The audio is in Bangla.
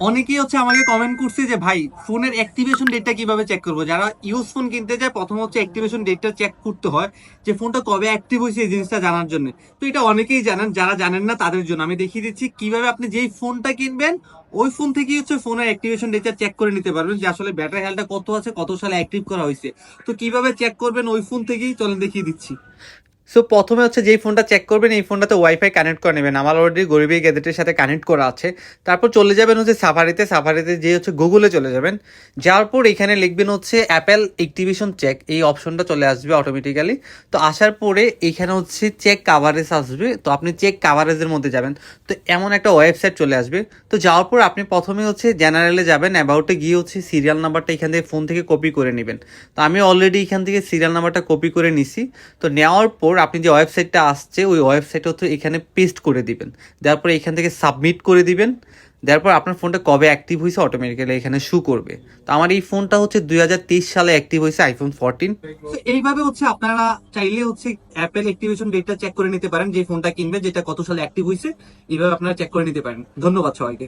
অনেকেই আমাকে কমেন্ট করছে যে ভাই ফোনের অ্যাক্টিভেশন ডেটটা কিভাবে চেক করবো। যারা ইউজ ফোন কিনতে যায় প্রথম অ্যাক্টিভেশন ডেটটা চেক করতে হয়, যে ফোনটা কবে অ্যাক্টিভ হয়েছে এই জিনিসটা জানার জন্য। তো এটা অনেকেই জানেন, যারা জানেন না তাদের জন্য আমি দেখিয়ে দিচ্ছি কিভাবে আপনি যেই ফোনটা কিনবেন ওই ফোন থেকেই ফোনের অ্যাক্টিভেশন ডেটটা চেক করে নিতে পারবেন, যে আসলে ব্যাটারি হেলথটা কত আছে, কত সালে অ্যাক্টিভ করা হয়েছে। তো কিভাবে চেক করবেন ওই ফোন থেকেই চলেন দেখিয়ে দিচ্ছি। সো প্রথমে যেই ফোনটা চেক করবেন এই ফোনটাতে ওয়াইফাই কানেক্ট করে নেবেন। আমার অলরেডি গরিবী গ্যাজেটের সাথে কানেক্ট করা আছে। তারপর চলে যাবেন সাফারিতে। সাফারিতে যে গুগলে চলে যাবেন, যাওয়ার পর এখানে লিখবেন অ্যাপেল অ্যাক্টিভেশন চেক, এই অপশনটা চলে আসবে অটোমেটিক্যালি। তো আসার পরে এখানে চেক কাভারেজ আসবে, তো আপনি চেক কাভারেজের মধ্যে যাবেন। তো এমন একটা ওয়েবসাইট চলে আসবে। তো যাওয়ার পর আপনি প্রথমে জেনারেলে যাবেন, অ্যাবাউটে গিয়ে সিরিয়াল নাম্বারটা এখান থেকে ফোন থেকে কপি করে নেবেন। তো আমি অলরেডি এখান থেকে সিরিয়াল নাম্বারটা কপি করে নিছি। তো নেওয়ার পর আপনি যে ওয়েবসাইটটা আসছে ওই ওয়েবসাইটটা এখানে পেস্ট করে দিবেন। দেওয়ার পরে এখান থেকে সাবমিট করে দিবেন। দেওয়ার পর আপনার ফোনটা কবে অ্যাক্টিভ হয়েছে অটোমেটিক্যালি এখানে শু করবে। তো আমার এই ফোনটা 2023 সালে অ্যাক্টিভ হয়েছে, iPhone 14। তো এইভাবে আপনারা চাইলে অ্যাপেল অ্যাক্টিভেশন ডেটটা চেক করে নিতে পারেন, যে ফোনটা কিনবে যেটা কত সালে অ্যাক্টিভ হয়েছে। এইভাবে আপনারা চেক করে নিতে পারেন। ধন্যবাদ সবাইকে।